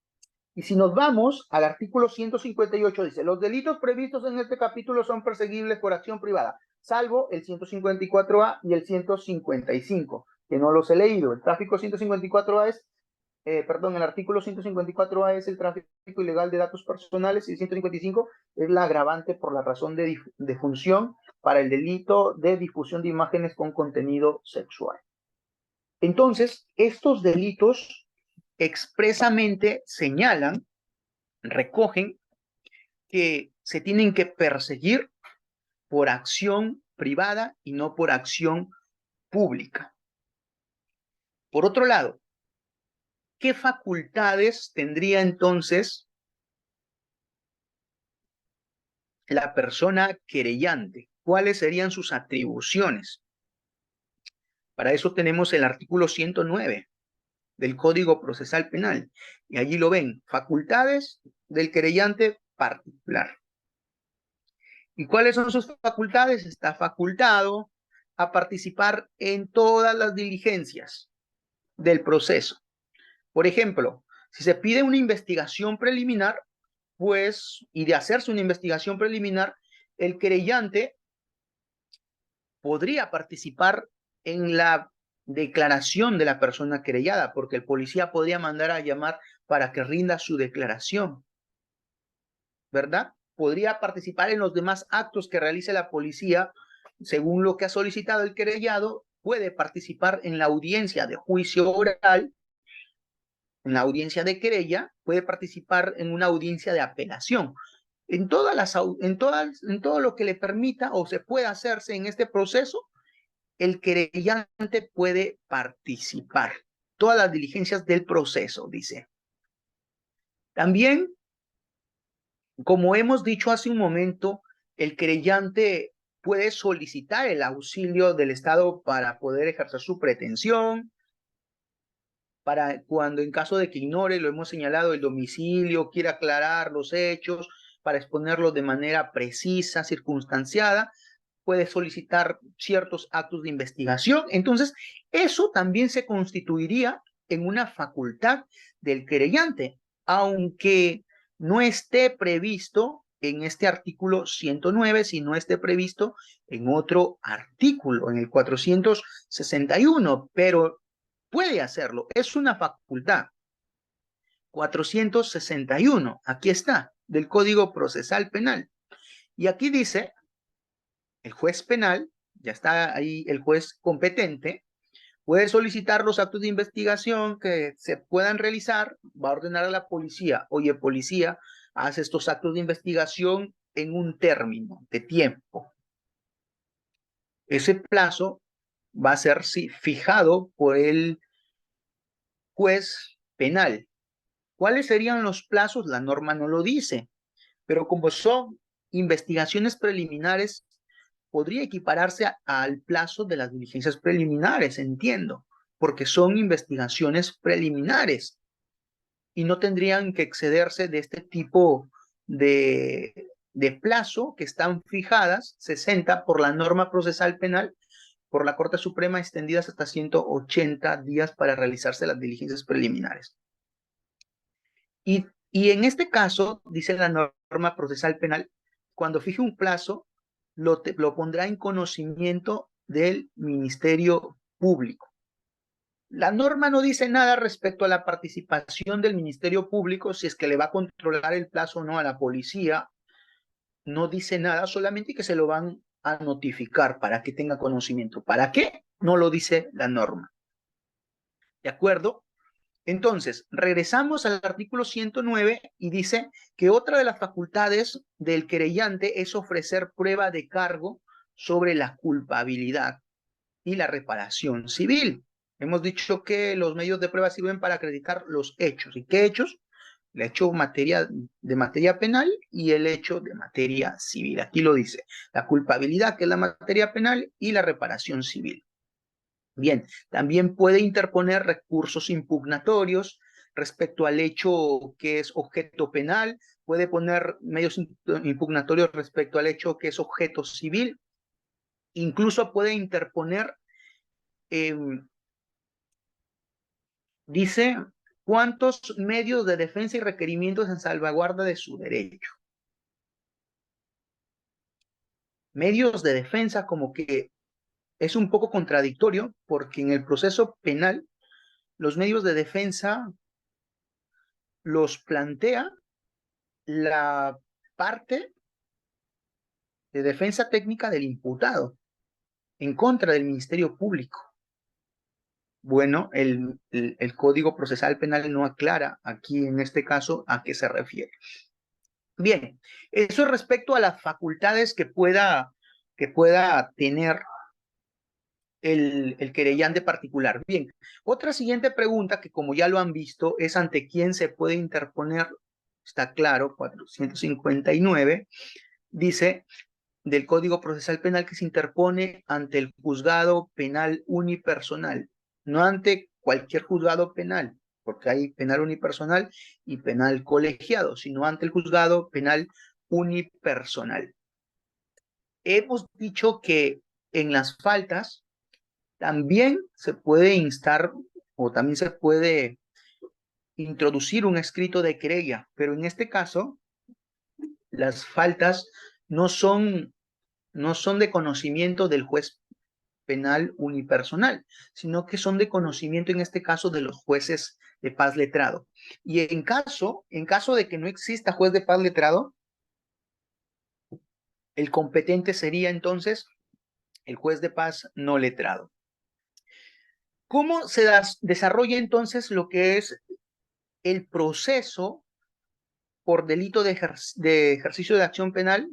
Y si nos vamos al artículo 158, dice, los delitos previstos en este capítulo son perseguibles por acción privada, salvo el 154A y el 155, que no los he leído. El tráfico 154A es el artículo 154A es el tráfico ilegal de datos personales y el 155 es la agravante por la razón de función para el delito de difusión de imágenes con contenido sexual. Entonces, estos delitos expresamente señalan, recogen que se tienen que perseguir por acción privada y no por acción pública. Por otro lado, ¿qué facultades tendría entonces la persona querellante? ¿Cuáles serían sus atribuciones? Para eso tenemos el artículo 109 del Código Procesal Penal. Y allí lo ven, facultades del querellante particular. ¿Y cuáles son sus facultades? Está facultado a participar en todas las diligencias del proceso. Por ejemplo, si se pide una investigación preliminar, pues, y de hacerse una investigación preliminar, el querellante podría participar en la declaración de la persona querellada, porque el policía podría mandar a llamar para que rinda su declaración, ¿verdad? Podría participar en los demás actos que realice la policía, según lo que ha solicitado el querellado, puede participar en la audiencia de juicio oral, en la audiencia de querella, puede participar en una audiencia de apelación. En todo lo que le permita o se pueda hacerse en este proceso, el querellante puede participar. Todas las diligencias del proceso, dice. También, como hemos dicho hace un momento, el querellante puede solicitar el auxilio del Estado para poder ejercer su pretensión, para cuando en caso de que ignore, lo hemos señalado, el domicilio, quiera aclarar los hechos, para exponerlos de manera precisa, circunstanciada, puede solicitar ciertos actos de investigación. Entonces, eso también se constituiría en una facultad del querellante, aunque no esté previsto en este artículo 109, si no esté previsto en otro artículo, en el 461, pero puede hacerlo, es una facultad. 461, aquí está, del Código Procesal Penal. Y aquí dice, el juez penal, ya está ahí el juez competente, puede solicitar los actos de investigación que se puedan realizar, va a ordenar a la policía, oye, policía, haz estos actos de investigación en un término de tiempo. Ese plazo va a ser fijado por el juez penal. ¿Cuáles serían los plazos? La norma no lo dice, pero como son investigaciones preliminares, podría equipararse al plazo de las diligencias preliminares, entiendo, porque son investigaciones preliminares y no tendrían que excederse de este tipo de plazo que están fijadas, 60 por la norma procesal penal, por la Corte Suprema, extendidas hasta 180 días para realizarse las diligencias preliminares. Y en este caso, dice la norma procesal penal, cuando fije un plazo, lo pondrá en conocimiento del Ministerio Público. La norma no dice nada respecto a la participación del Ministerio Público, si es que le va a controlar el plazo o no a la policía. No dice nada, solamente que se lo van a notificar para que tenga conocimiento. ¿Para qué? No lo dice la norma. ¿De acuerdo? Entonces, regresamos al artículo 109 y dice que otra de las facultades del querellante es ofrecer prueba de cargo sobre la culpabilidad y la reparación civil. Hemos dicho que los medios de prueba sirven para acreditar los hechos. ¿Y qué hechos? El hecho de materia penal y el hecho de materia civil. Aquí lo dice, la culpabilidad, que es la materia penal, y la reparación civil. Bien, también puede interponer recursos impugnatorios respecto al hecho que es objeto penal, puede poner medios impugnatorios respecto al hecho que es objeto civil, incluso puede interponer, dice, cuántos medios de defensa y requerimientos en salvaguarda de su derecho. Medios de defensa como que es un poco contradictorio porque en el proceso penal los medios de defensa los plantea la parte de defensa técnica del imputado en contra del Ministerio Público. Bueno, el Código Procesal Penal no aclara aquí en este caso a qué se refiere. Bien, eso respecto a las facultades que pueda tener el querellante particular. Bien, otra siguiente pregunta que como ya lo han visto es ante quién se puede interponer, está claro, 459, dice del Código Procesal Penal que se interpone ante el juzgado penal unipersonal, no ante cualquier juzgado penal, porque hay penal unipersonal y penal colegiado, sino ante el juzgado penal unipersonal. Hemos dicho que en las faltas también se puede instar o también se puede introducir un escrito de querella, pero en este caso las faltas no son de conocimiento del juez penal unipersonal, sino que son de conocimiento en este caso de los jueces de paz letrado. Y en caso de que no exista juez de paz letrado, el competente sería entonces el juez de paz no letrado. ¿Cómo se desarrolla entonces lo que es el proceso por delito de ejercicio de acción penal?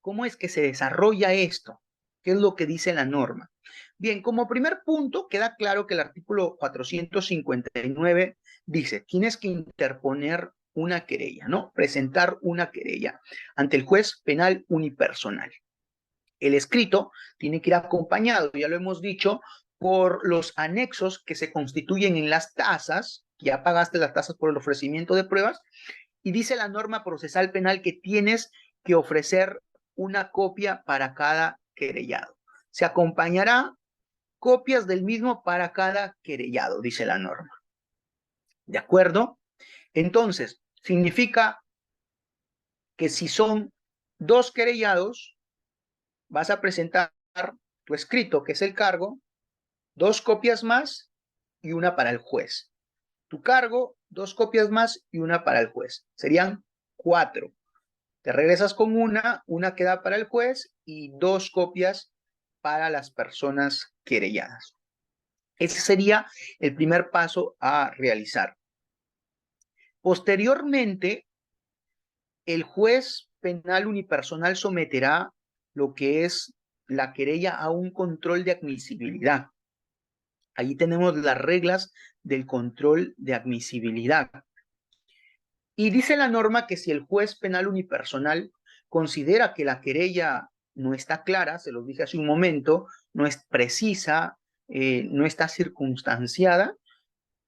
¿Cómo es que se desarrolla esto? ¿Qué es lo que dice la norma? Bien, como primer punto, queda claro que el artículo 459 dice, tienes que interponer una querella, ¿no? Presentar una querella ante el juez penal unipersonal. El escrito tiene que ir acompañado, ya lo hemos dicho, por los anexos que se constituyen en las tasas, ya pagaste las tasas por el ofrecimiento de pruebas, y dice la norma procesal penal que tienes que ofrecer una copia para cada querellado. Se acompañará copias del mismo para cada querellado, dice la norma. ¿De acuerdo? Entonces, significa que si son 2 querellados, vas a presentar tu escrito, que es el cargo, 2 copias más y una para el juez. Tu cargo, 2 copias más y una para el juez. Serían 4. Te regresas con una queda para el juez y 2 copias para las personas querelladas. Ese sería el primer paso a realizar. Posteriormente, el juez penal unipersonal someterá lo que es la querella a un control de admisibilidad. Allí tenemos las reglas del control de admisibilidad. Y dice la norma que si el juez penal unipersonal considera que la querella no está clara, se lo dije hace un momento, no es precisa, no está circunstanciada,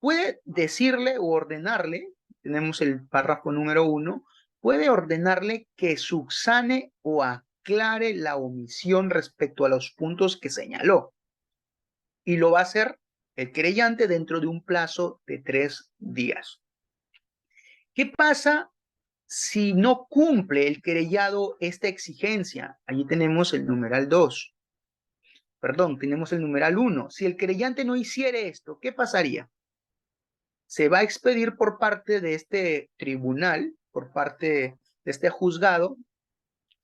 puede decirle o ordenarle, tenemos el párrafo número 1, puede ordenarle que subsane o aclare la omisión respecto a los puntos que señaló. Y lo va a hacer el querellante dentro de un plazo de 3 días. ¿Qué pasa si no cumple el querellado esta exigencia? Allí tenemos el numeral 2. Perdón, tenemos el numeral 1. Si el querellante no hiciere esto, ¿qué pasaría? Se va a expedir por parte de este tribunal, por parte de este juzgado,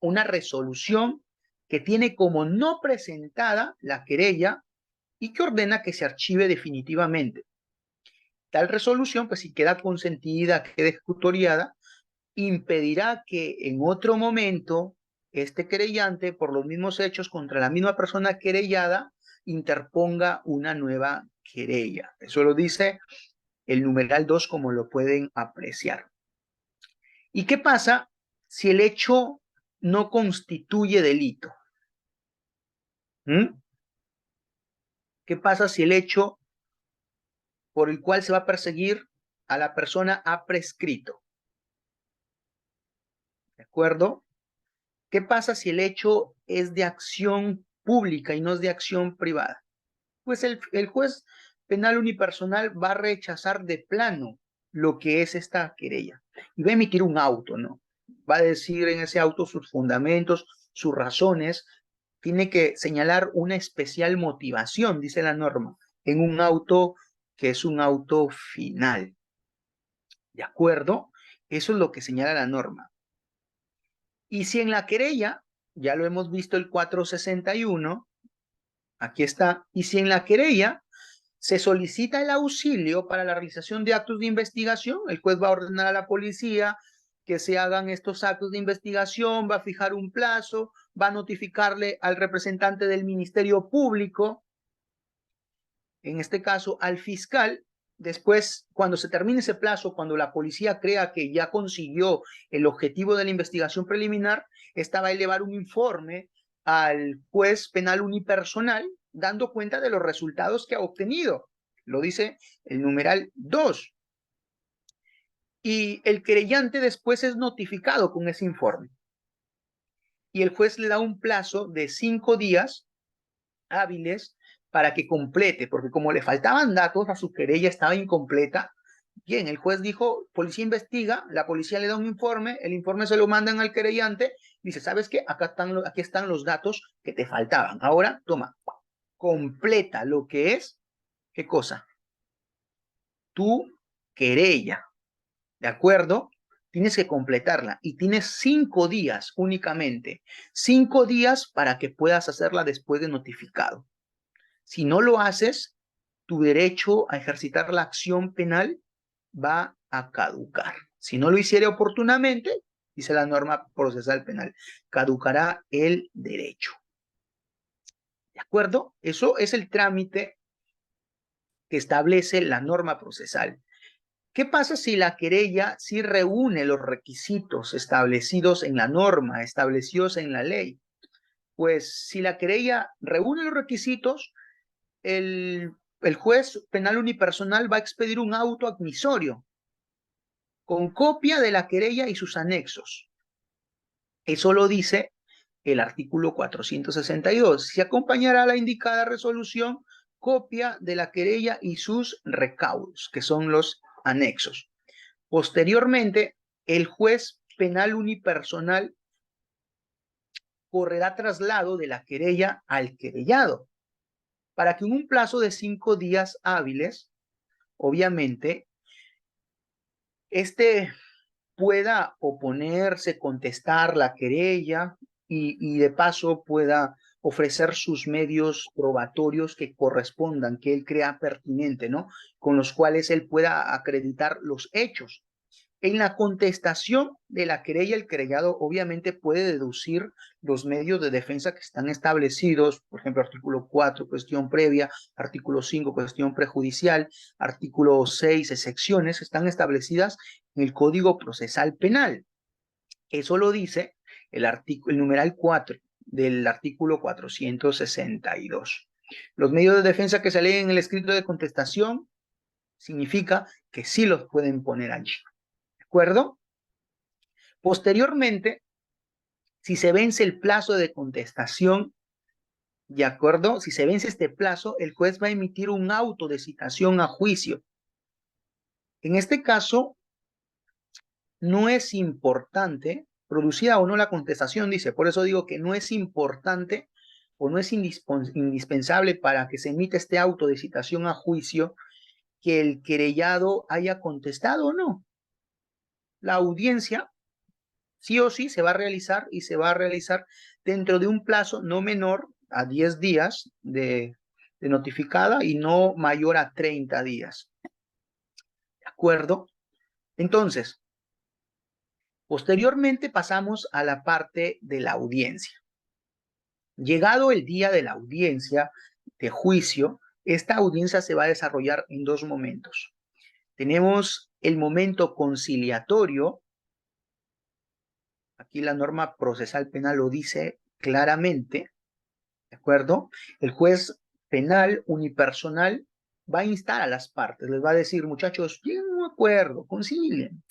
una resolución que tiene como no presentada la querella y que ordena que se archive definitivamente. Tal resolución, pues si queda consentida, queda ejecutoriada, impedirá que en otro momento este querellante, por los mismos hechos contra la misma persona querellada, interponga una nueva querella. Eso lo dice el numeral 2, como lo pueden apreciar. ¿Y qué pasa si el hecho no constituye delito? ¿Qué pasa si el hecho por el cual se va a perseguir a la persona ha prescrito? ¿De acuerdo? ¿Qué pasa si el hecho es de acción pública y no es de acción privada? Pues el juez penal unipersonal va a rechazar de plano lo que es esta querella y va a emitir un auto, ¿no? Va a decir en ese auto sus fundamentos, sus razones, tiene que señalar una especial motivación, dice la norma, en un auto que es un auto final. ¿De acuerdo? Eso es lo que señala la norma. Y si en la querella, ya lo hemos visto el 461, aquí está, y si en la querella se solicita el auxilio para la realización de actos de investigación, el juez va a ordenar a la policía que se hagan estos actos de investigación, va a fijar un plazo, va a notificarle al representante del Ministerio Público, en este caso al fiscal. Después, cuando se termine ese plazo, cuando la policía crea que ya consiguió el objetivo de la investigación preliminar, esta va a elevar un informe al juez penal unipersonal, dando cuenta de los resultados que ha obtenido. Lo dice el numeral 2. Y el querellante después es notificado con ese informe. Y el juez le da un plazo de 5 días hábiles para que complete, porque como le faltaban datos a su querella, estaba incompleta. Bien, el juez dijo, policía investiga, la policía le da un informe, el informe se lo mandan al querellante, dice, ¿sabes qué? Aquí están los datos que te faltaban. Ahora, toma, completa lo que es, ¿qué cosa? Tu querella, ¿de acuerdo? Tienes que completarla y tienes 5 días únicamente, 5 días para que puedas hacerla después de notificado. Si no lo haces, tu derecho a ejercitar la acción penal va a caducar. Si no lo hiciere oportunamente, dice la norma procesal penal, caducará el derecho. ¿De acuerdo? Eso es el trámite que establece la norma procesal. ¿Qué pasa si la querella sí reúne los requisitos establecidos en la norma, establecidos en la ley? Pues si la querella reúne los requisitos, el juez penal unipersonal va a expedir un auto admisorio con copia de la querella y sus anexos. Eso lo dice el artículo 462. Se acompañará a la indicada resolución copia de la querella y sus recaudos, que son los anexos. Posteriormente, el juez penal unipersonal correrá traslado de la querella al querellado para que en un plazo de 5 días hábiles, obviamente, este pueda oponerse, contestar la querella y de paso pueda ofrecer sus medios probatorios que correspondan, que él crea pertinente, ¿no? Con los cuales él pueda acreditar los hechos. En la contestación de la querella, el querellado obviamente puede deducir los medios de defensa que están establecidos, por ejemplo, artículo 4, cuestión previa, artículo 5, cuestión prejudicial, artículo 6, excepciones, están establecidas en el Código Procesal Penal. Eso lo dice el numeral 4 del artículo 462. Los medios de defensa que se leen en el escrito de contestación significa que sí los pueden poner allí. ¿De acuerdo? Posteriormente, si se vence el plazo de contestación, ¿de acuerdo? Si se vence este plazo, el juez va a emitir un auto de citación a juicio. En este caso, no es importante, producida o no la contestación, dice, por eso digo que no es importante o no es indispensable para que se emita este auto de citación a juicio que el querellado haya contestado o no. La audiencia sí o sí se va a realizar y se va a realizar dentro de un plazo no menor a 10 días de notificada y no mayor a 30 días. ¿De acuerdo? Entonces, posteriormente pasamos a la parte de la audiencia. Llegado el día de la audiencia de juicio, esta audiencia se va a desarrollar en 2 momentos. Tenemos el momento conciliatorio. Aquí la norma procesal penal lo dice claramente, ¿de acuerdo? El juez penal unipersonal va a instar a las partes, les va a decir, muchachos, lleguen a un acuerdo, concilien,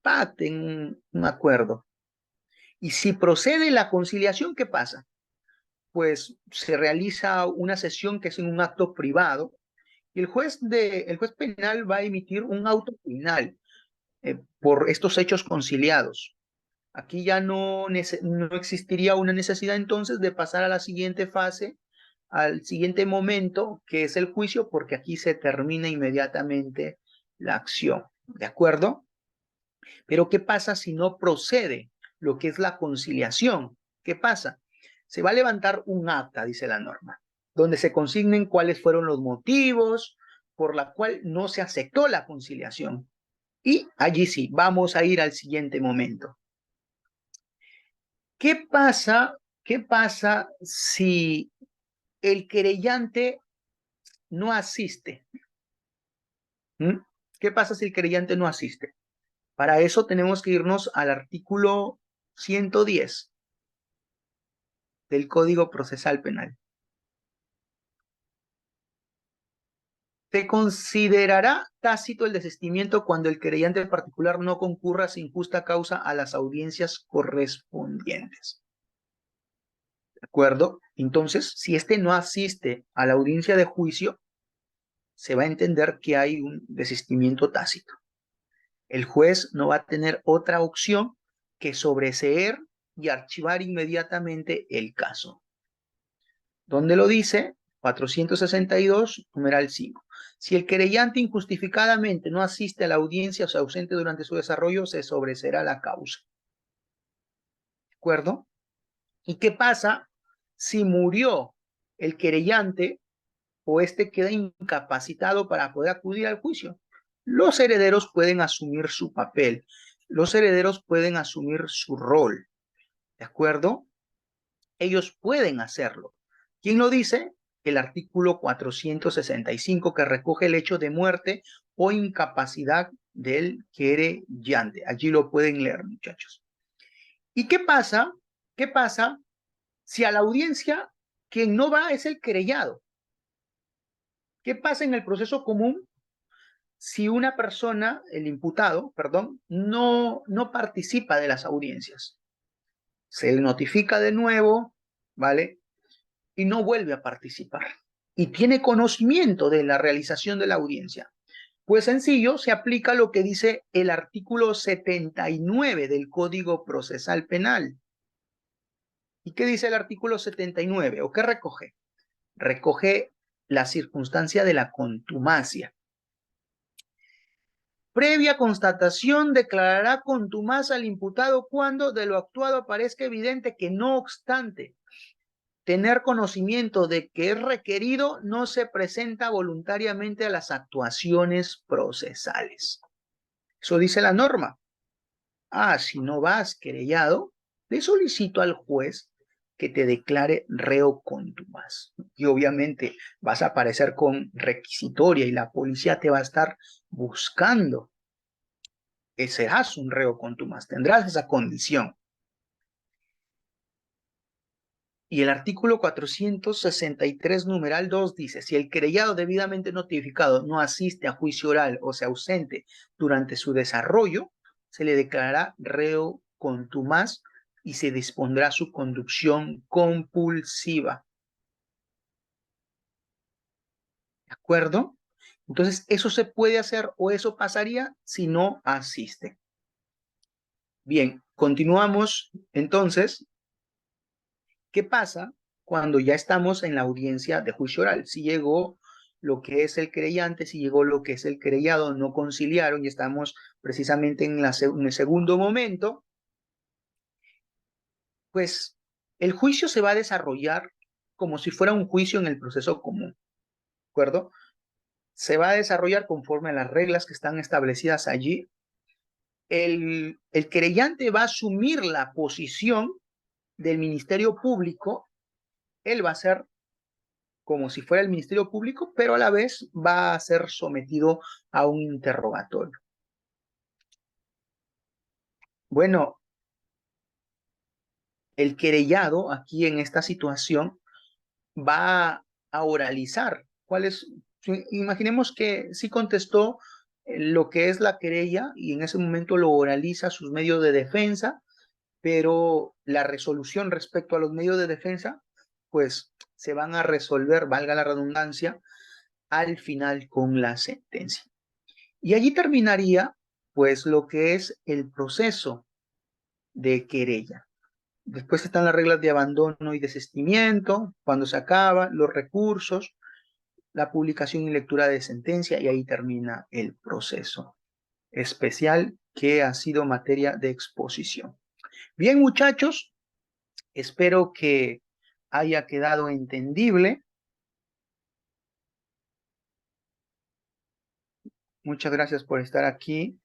pacten un acuerdo. Y si procede la conciliación, ¿qué pasa? Pues se realiza una sesión que es en un acto privado y el juez penal va a emitir un auto final por estos hechos conciliados. Aquí ya no existiría una necesidad entonces de pasar a la siguiente fase, al siguiente momento, que es el juicio, porque aquí se termina inmediatamente la acción. ¿De acuerdo? Pero ¿qué pasa si no procede lo que es la conciliación? ¿Qué pasa? Se va a levantar un acta, dice la norma, donde se consignen cuáles fueron los motivos por la cual no se aceptó la conciliación. Y allí sí, vamos a ir al siguiente momento. ¿Qué pasa si el querellante no asiste? ¿Mm? ¿Qué pasa si el querellante no asiste? Para eso tenemos que irnos al artículo 110 del Código Procesal Penal. Se considerará tácito el desistimiento cuando el querellante en particular no concurra sin justa causa a las audiencias correspondientes. ¿De acuerdo? Entonces, si éste no asiste a la audiencia de juicio, se va a entender que hay un desistimiento tácito. El juez no va a tener otra opción que sobreseer y archivar inmediatamente el caso. ¿Dónde lo dice? 462, numeral 5. Si el querellante injustificadamente no asiste a la audiencia o se ausente durante su desarrollo, se sobreseerá la causa. ¿De acuerdo? ¿Y qué pasa si murió el querellante o éste queda incapacitado para poder acudir al juicio? Los herederos pueden asumir su papel. Los herederos pueden asumir su rol. ¿De acuerdo? Ellos pueden hacerlo. ¿Quién lo dice? El artículo 465, que recoge el hecho de muerte o incapacidad del querellante. Allí lo pueden leer, muchachos. ¿Y qué pasa? ¿Qué pasa si a la audiencia quien no va es el querellado? ¿Qué pasa en el proceso común si una persona, el imputado, perdón, no participa de las audiencias? Se le notifica de nuevo, ¿vale? Y no vuelve a participar. Y tiene conocimiento de la realización de la audiencia. Pues sencillo, se aplica lo que dice el artículo 79 del Código Procesal Penal. ¿Y qué dice el artículo 79? ¿O qué recoge? Recoge la circunstancia de la contumacia. Previa constatación declarará contumaz al imputado cuando de lo actuado aparezca evidente que no obstante tener conocimiento de que es requerido, no se presenta voluntariamente a las actuaciones procesales. Eso dice la norma. Si no vas querellado, le solicito al juez que te declare reo contumaz. Y obviamente vas a aparecer con requisitoria y la policía te va a estar buscando. Serás un reo contumaz, tendrás esa condición. Y el artículo 463, numeral 2 dice, si el querellado debidamente notificado no asiste a juicio oral o se ausente durante su desarrollo, se le declarará reo contumaz y se dispondrá su conducción compulsiva. ¿De acuerdo? Entonces, eso se puede hacer o eso pasaría si no asiste. Bien, continuamos entonces. ¿Qué pasa cuando ya estamos en la audiencia de juicio oral? Si llegó lo que es el querellante, si llegó lo que es el querellado, no conciliaron y estamos precisamente en el segundo momento, pues el juicio se va a desarrollar como si fuera un juicio en el proceso común, ¿de acuerdo? Se va a desarrollar conforme a las reglas que están establecidas allí. El querellante va a asumir la posición del Ministerio Público. Él va a ser como si fuera el Ministerio Público, pero a la vez va a ser sometido a un interrogatorio. Bueno, el querellado aquí en esta situación va a oralizar imaginemos que sí contestó lo que es la querella y en ese momento lo oraliza a sus medios de defensa, pero la resolución respecto a los medios de defensa, pues se van a resolver, valga la redundancia, al final con la sentencia. Y allí terminaría, pues, lo que es el proceso de querella. Después están las reglas de abandono y desistimiento, cuando se acaba, los recursos, la publicación y lectura de sentencia, y ahí termina el proceso especial que ha sido materia de exposición. Bien, muchachos, espero que haya quedado entendible. Muchas gracias por estar aquí.